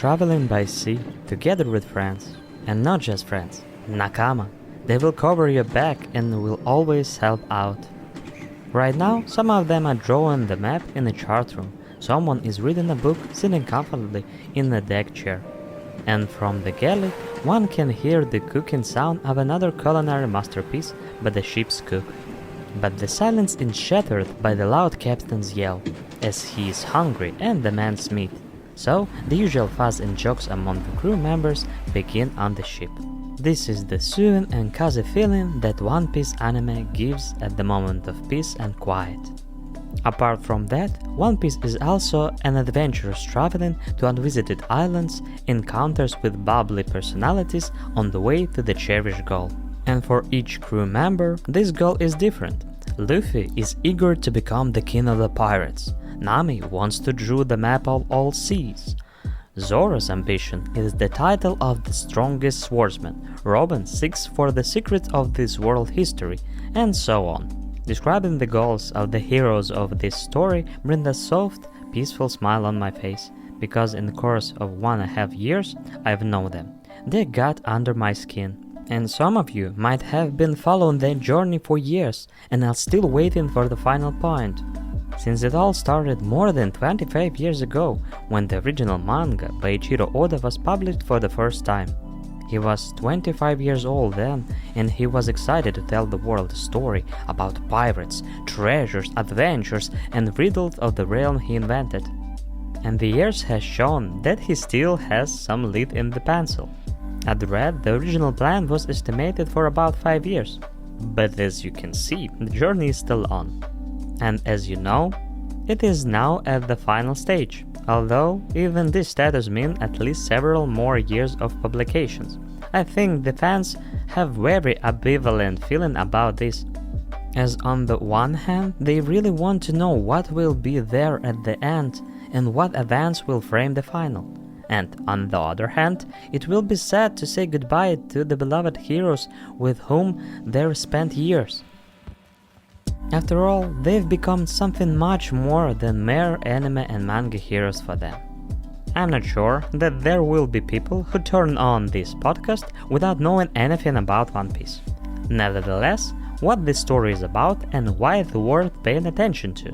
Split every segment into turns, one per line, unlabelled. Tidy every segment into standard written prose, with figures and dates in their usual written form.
traveling by sea, together with friends. And not just friends, nakama. They will cover your back and will always help out. Right now, some of them are drawing the map in a chart room. Someone is reading a book, sitting comfortably in a deck chair. And from the galley, one can hear the cooking sound of another culinary masterpiece by the ship's cook. But the silence is shattered by the loud captain's yell, as he is hungry and demands meat. So, the usual fuss and jokes among the crew members begin on the ship. This is the soothing and cozy feeling that One Piece anime gives at the moment of peace and quiet. Apart from that, One Piece is also an adventurous traveling to unvisited islands, encounters with bubbly personalities on the way to the cherished goal. And for each crew member, this goal is different. Luffy is eager to become the king of the pirates. Nami wants to draw the map of all seas. Zoro's ambition is the title of the strongest swordsman. Robin seeks for the secret of this world history, and so on. Describing the goals of the heroes of this story brings a soft, peaceful smile on my face, because in the course of 1.5 years I've known them. They got under my skin. And some of you might have been following their journey for years and are still waiting for the final point. Since it all started more than 25 years ago, when the original manga by Eiichiro Oda was published for the first time. He was 25 years old then, and he was excited to tell the world a story about pirates, treasures, adventures, and riddles of the realm he invented. And the years has shown that he still has some lead in the pencil. At the red, the original plan was estimated for about 5 years. But as you can see, the journey is still on. And as you know, it is now at the final stage, although even this status means at least several more years of publications. I think the fans have very ambivalent feeling about this, as on the one hand they really want to know what will be there at the end and what events will frame the final, and on the other hand it will be sad to say goodbye to the beloved heroes with whom they've spent years. After all, they've become something much more than mere anime and manga heroes for them. I'm not sure that there will be people who turn on this podcast without knowing anything about One Piece. Nevertheless, what this story is about and why it's worth paying attention to.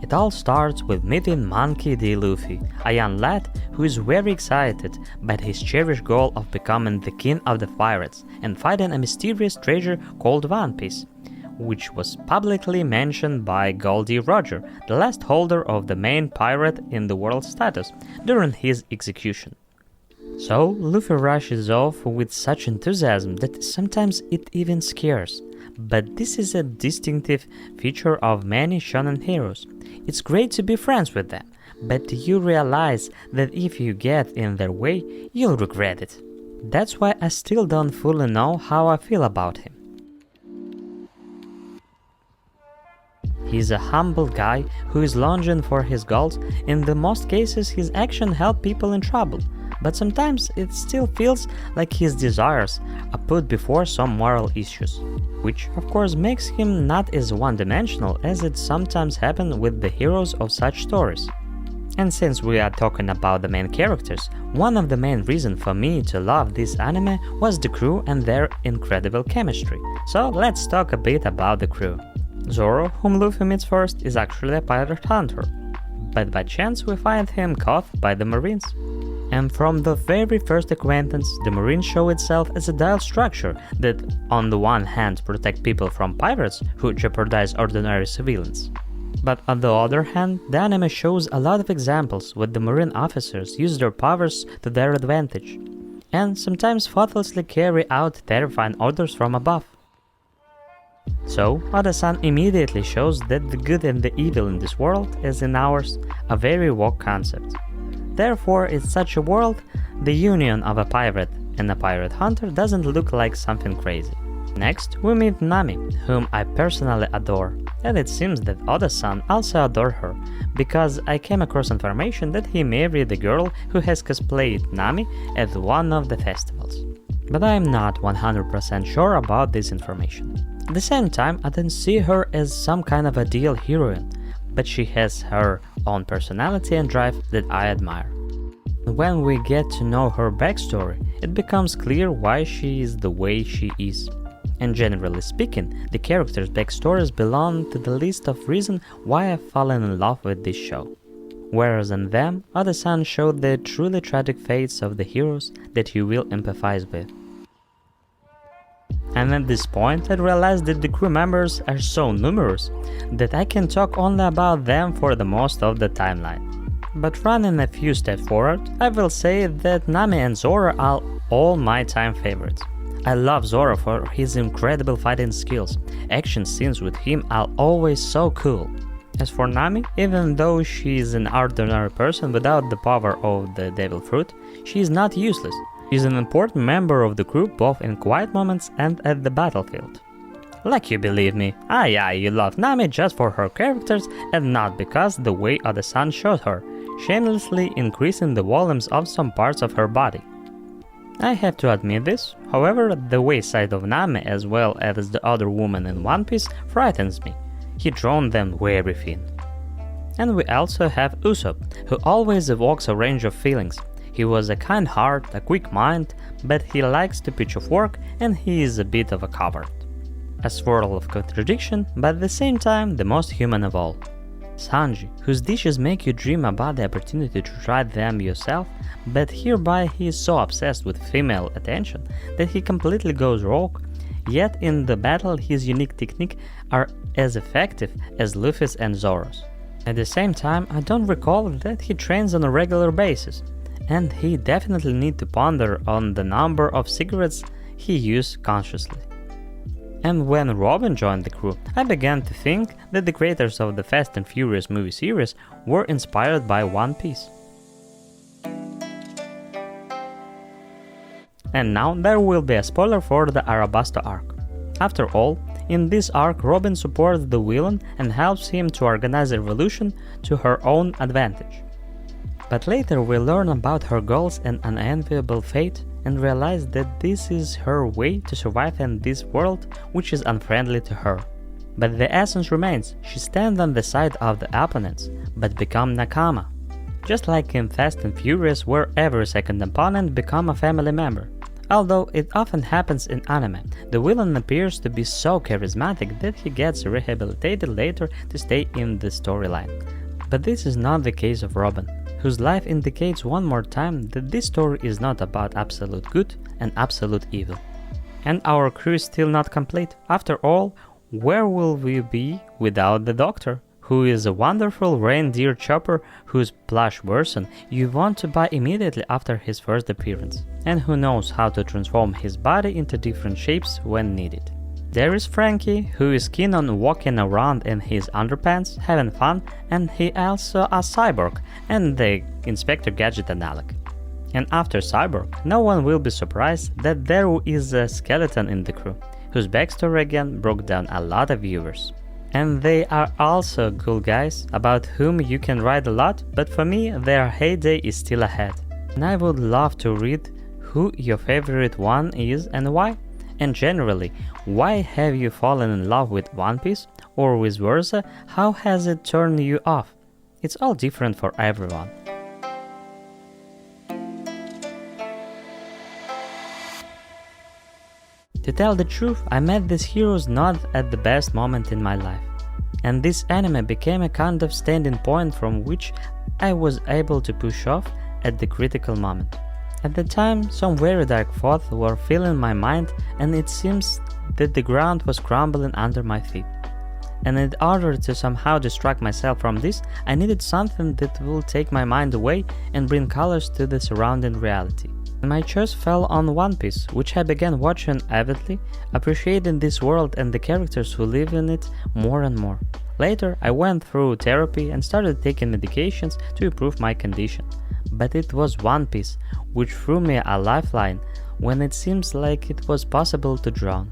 It all starts with meeting Monkey D. Luffy, a young lad who is very excited by his cherished goal of becoming the king of the pirates and finding a mysterious treasure called One Piece, which was publicly mentioned by Goldie Roger, the last holder of the main pirate in the world status, during his execution. So Luffy rushes off with such enthusiasm that sometimes it even scares. But this is a distinctive feature of many shonen heroes. It's great to be friends with them, but you realize that if you get in their way, you'll regret it. That's why I still don't fully know how I feel about him. He's a humble guy who is longing for his goals. In the most cases his actions help people in trouble, but sometimes it still feels like his desires are put before some moral issues, which of course makes him not as one-dimensional as it sometimes happens with the heroes of such stories. And since we are talking about the main characters, one of the main reasons for me to love this anime was the crew and their incredible chemistry. So let's talk a bit about the crew. Zoro, whom Luffy meets first, is actually a pirate hunter, but by chance we find him caught by the Marines. And from the very first acquaintance, the Marines show itself as a dial structure that on the one hand protect people from pirates who jeopardize ordinary civilians. But on the other hand, the anime shows a lot of examples where the Marine officers use their powers to their advantage, and sometimes thoughtlessly carry out terrifying orders from above. So, Oda-san immediately shows that the good and the evil in this world, as in ours, are very woke concepts. Therefore, in such a world, the union of a pirate and a pirate hunter doesn't look like something crazy. Next, we meet Nami, whom I personally adore, and it seems that Oda-san also adored her, because I came across information that he married the girl who has cosplayed Nami at one of the festivals. But I am not 100% sure about this information. At the same time, I don't see her as some kind of ideal heroine, but she has her own personality and drive that I admire. When we get to know her backstory, it becomes clear why she is the way she is. And generally speaking, the characters' backstories belong to the list of reasons why I've fallen in love with this show. Whereas in them, Oda-san showed the truly tragic fates of the heroes that you will empathize with. And at this point I realized that the crew members are so numerous that I can talk only about them for the most of the timeline. But running a few steps forward, I will say that Nami and Zoro are all my time favorites. I love Zoro for his incredible fighting skills. Action scenes with him are always so cool. As for Nami, even though she is an ordinary person without the power of the devil fruit, she is not useless. She is an important member of the crew both in quiet moments and at the battlefield. Like you believe me, you love Nami just for her characters and not because the way Oda-san showed her, shamelessly increasing the volumes of some parts of her body. I have to admit this, however, the waist side of Nami as well as the other woman in One Piece frightens me. He drawn them very thin. And we also have Usopp, who always evokes a range of feelings. He was a kind heart, a quick mind, but he likes to pitch of work and he is a bit of a coward. A swirl of contradiction, but at the same time the most human of all. Sanji, whose dishes make you dream about the opportunity to try them yourself, but hereby he is so obsessed with female attention that he completely goes rogue, yet in the battle his unique technique are as effective as Luffy's and Zoro's. At the same time, I don't recall that he trains on a regular basis, and he definitely need to ponder on the number of cigarettes he used consciously. And when Robin joined the crew, I began to think that the creators of the Fast and Furious movie series were inspired by One Piece. And now there will be a spoiler for the Arabasta arc. After all, in this arc Robin supports the villain and helps him to organize a revolution to her own advantage. But later we learn about her goals and unenviable fate and realize that this is her way to survive in this world which is unfriendly to her. But the essence remains, she stands on the side of the opponents, but become Nakama. Just like in Fast and Furious where every second opponent become a family member. Although it often happens in anime, the villain appears to be so charismatic that he gets rehabilitated later to stay in the storyline. But this is not the case of Robin, whose life indicates one more time that this story is not about absolute good and absolute evil. And our crew is still not complete. After all, where will we be without the Doctor, who is a wonderful reindeer chopper whose plush version you want to buy immediately after his first appearance, and who knows how to transform his body into different shapes when needed. There is Frankie, who is keen on walking around in his underpants, having fun, and he also a cyborg and the Inspector Gadget analog. And after Cyborg, no one will be surprised that there is a skeleton in the crew, whose backstory again broke down a lot of viewers. And they are also cool guys, about whom you can write a lot, but for me their heyday is still ahead. And I would love to read who your favorite one is and why. And generally, why have you fallen in love with One Piece, or vice versa, how has it turned you off? It's all different for everyone. To tell the truth, I met these heroes not at the best moment in my life. And this anime became a kind of standing point from which I was able to push off at the critical moment. At the time, some very dark thoughts were filling my mind and it seems that the ground was crumbling under my feet. And in order to somehow distract myself from this, I needed something that will take my mind away and bring colors to the surrounding reality. And my choice fell on One Piece, which I began watching avidly, appreciating this world and the characters who live in it more and more. Later, I went through therapy and started taking medications to improve my condition. But it was One Piece which threw me a lifeline when it seems like it was possible to drown.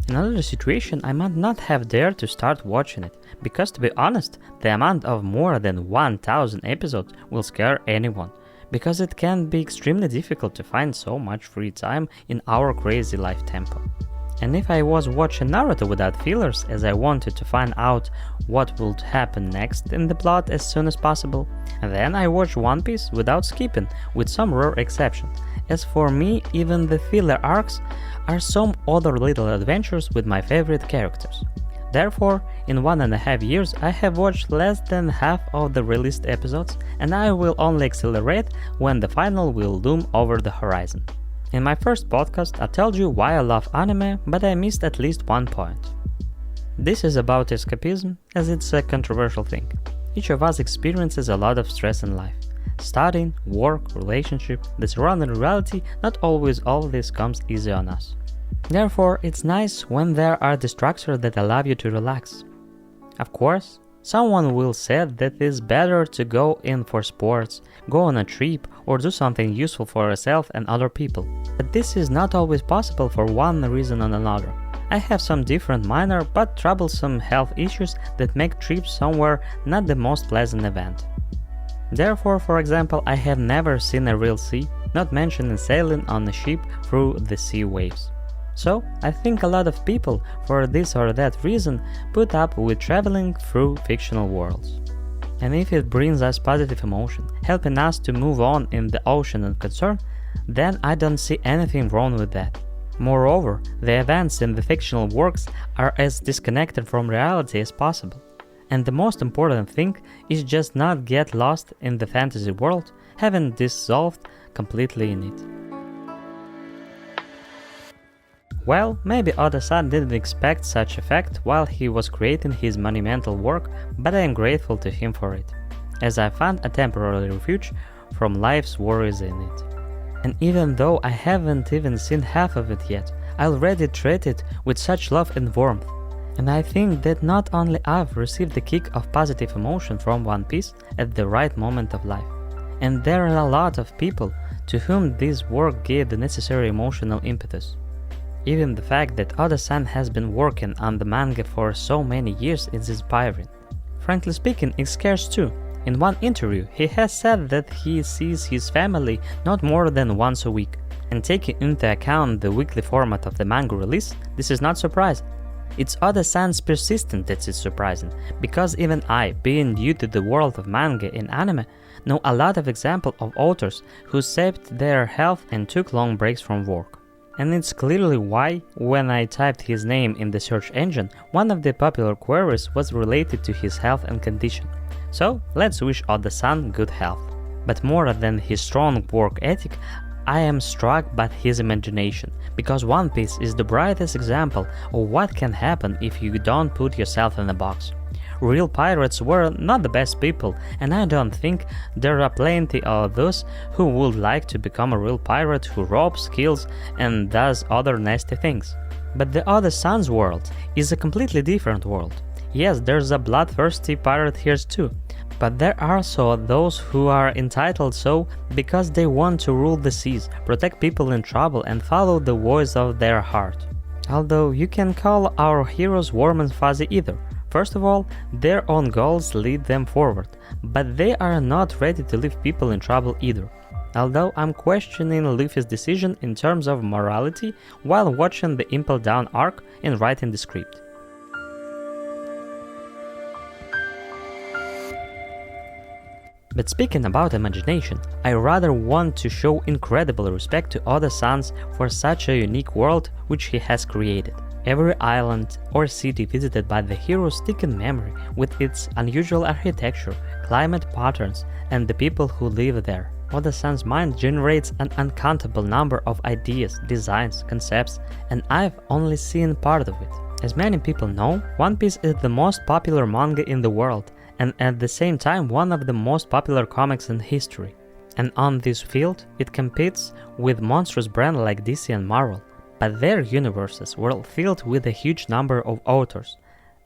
In another situation, I might not have dared to start watching it, because to be honest, the amount of more than 1000 episodes will scare anyone, because it can be extremely difficult to find so much free time in our crazy life tempo. And if I was watching Naruto without fillers, as I wanted to find out what would happen next in the plot as soon as possible, then I watched One Piece without skipping, with some rare exceptions. As for me, even the filler arcs are some other little adventures with my favorite characters. Therefore, in 1.5 years, I have watched less than half of the released episodes, and I will only accelerate when the final will loom over the horizon. In my first podcast, I told you why I love anime, but I missed at least one point. This is about escapism, as it's a controversial thing. Each of us experiences a lot of stress in life. Studying, work, relationship, the surrounding reality, not always all this comes easy on us. Therefore, it's nice when there are distractors that allow you to relax. Of course, someone will say that it's better to go in for sports, go on a trip, or do something useful for yourself and other people. But this is not always possible for one reason or another. I have some different minor but troublesome health issues that make trips somewhere not the most pleasant event. Therefore, for example, I have never seen a real sea, not mentioning sailing on a ship through the sea waves. So, I think a lot of people, for this or that reason, put up with traveling through fictional worlds. And if it brings us positive emotion, helping us to move on in the ocean of concern, then I don't see anything wrong with that. Moreover, the events in the fictional works are as disconnected from reality as possible. And the most important thing is just not get lost in the fantasy world, having dissolved completely in it. Well, maybe Oda-san didn't expect such effect while he was creating his monumental work, but I am grateful to him for it, as I found a temporary refuge from life's worries in it. And even though I haven't even seen half of it yet, I already treat it with such love and warmth. And I think that not only I've received the kick of positive emotion from One Piece at the right moment of life, and there are a lot of people to whom this work gave the necessary emotional impetus. Even the fact that Oda-san has been working on the manga for so many years is inspiring. Frankly speaking, it scares too. In one interview, he has said that he sees his family not more than once a week. And taking into account the weekly format of the manga release, this is not surprising. It's Oda-san's persistence that is surprising, because even I, being new to the world of manga and anime, know a lot of examples of authors who saved their health and took long breaks from work. And it's clearly why, when I typed his name in the search engine, one of the popular queries was related to his health and condition. So, let's wish Oda-san good health. But more than his strong work ethic, I am struck by his imagination, because One Piece is the brightest example of what can happen if you don't put yourself in a box. Real pirates were not the best people, and I don't think there are plenty of those who would like to become a real pirate who robs, kills, and does other nasty things. But the Oda-san's world is a completely different world. Yes, there's a bloodthirsty pirate here too, but there are also those who are entitled so because they want to rule the seas, protect people in trouble, and follow the voice of their heart. Although you can call our heroes warm and fuzzy either. First of all, their own goals lead them forward, but they are not ready to leave people in trouble either. Although I'm questioning Luffy's decision in terms of morality while watching the Impel Down arc and writing the script. But speaking about imagination, I rather want to show incredible respect to Oda-san's for such a unique world which he has created. Every island or city visited by the hero sticks in memory with its unusual architecture, climate patterns, and the people who live there. Oda-san's mind generates an uncountable number of ideas, designs, concepts, and I've only seen part of it. As many people know, One Piece is the most popular manga in the world, and at the same time one of the most popular comics in history. And on this field, it competes with monstrous brands like DC and Marvel. But their universes were filled with a huge number of authors.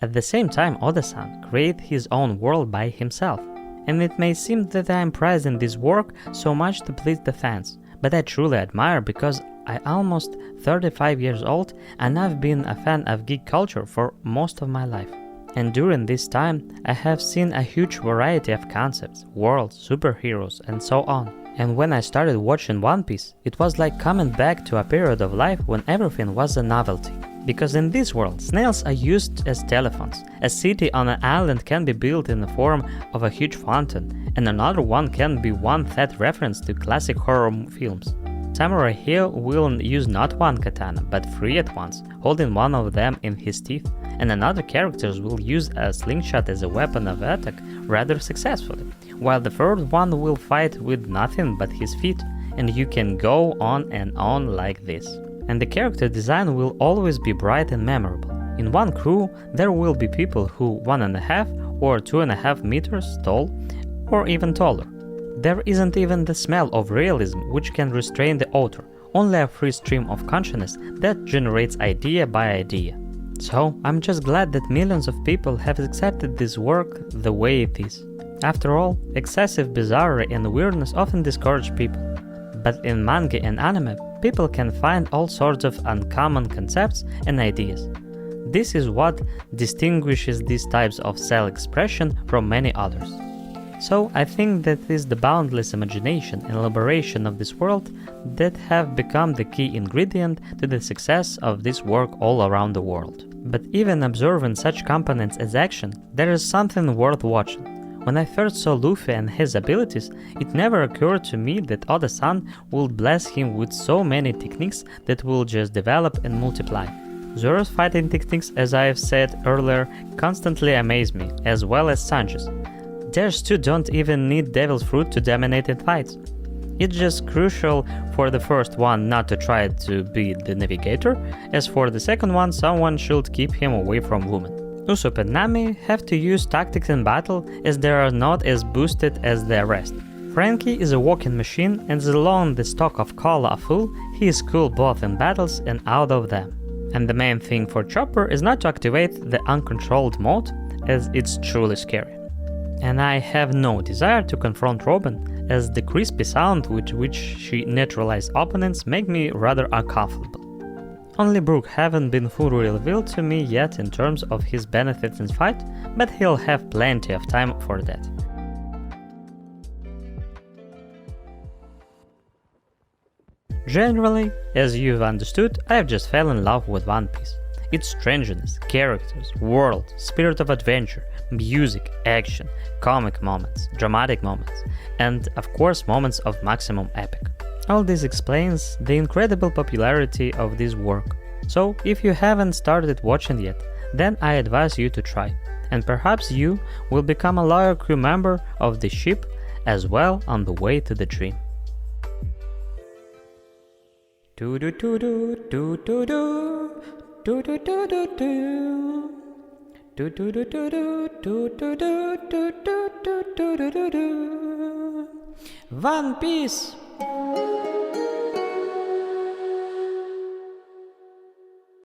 At the same time, Oda-san created his own world by himself. And it may seem that I am praising this work so much to please the fans, but I truly admire because I'm almost 35 years old and I've been a fan of geek culture for most of my life. And during this time, I have seen a huge variety of concepts, worlds, superheroes, and so on. And when I started watching One Piece, it was like coming back to a period of life when everything was a novelty. Because in this world, snails are used as telephones. A city on an island can be built in the form of a huge fountain, and another one can be one that reference to classic horror films. Samurai here will use not one katana, but 3 at once, holding one of them in his teeth, and another characters will use a slingshot as a weapon of attack rather successfully, while the third one will fight with nothing but his feet, and you can go on and on like this. And the character design will always be bright and memorable. In one crew, there will be people who 1.5 or 2.5 meters tall, or even taller. There isn't even the smell of realism which can restrain the author, only a free stream of consciousness that generates idea by idea. So, I'm just glad that millions of people have accepted this work the way it is. After all, excessive bizarrerie and weirdness often discourage people. But in manga and anime, people can find all sorts of uncommon concepts and ideas. This is what distinguishes these types of self-expression from many others. So I think that it is the boundless imagination and elaboration of this world that have become the key ingredient to the success of this work all around the world. But even observing such components as action, there is something worth watching. When I first saw Luffy and his abilities, it never occurred to me that Oda-san would bless him with so many techniques that will just develop and multiply. Zoro's fighting techniques, as I have said earlier, constantly amaze me, as well as Sanji's. Theirs too don't even need Devil's Fruit to dominate in fights. It's just crucial for the first one not to try to be the navigator, as for the second one someone should keep him away from women. Usopp and Nami have to use tactics in battle as they are not as boosted as the rest. Frankie is a walking machine, and as long the stock of Kola are full, he is cool both in battles and out of them. And the main thing for Chopper is not to activate the uncontrolled mode, as it's truly scary. And I have no desire to confront Robin, as the crispy sound with which she neutralized opponents make me rather uncomfortable. Only Brook haven't been fully revealed to me yet in terms of his benefits in fight, but he'll have plenty of time for that. Generally, as you've understood, I've just fell in love with One Piece. Its strangeness, characters, world, spirit of adventure, music, action, comic moments, dramatic moments, and of course moments of maximum epic. All this explains the incredible popularity of this work. So if you haven't started watching yet, then I advise you to try, and perhaps you will become a loyal crew member of the ship as well on the way to the dream. Do do do do do do do. Do do do do do. Do do do do do do do do do do do do do do. One Piece.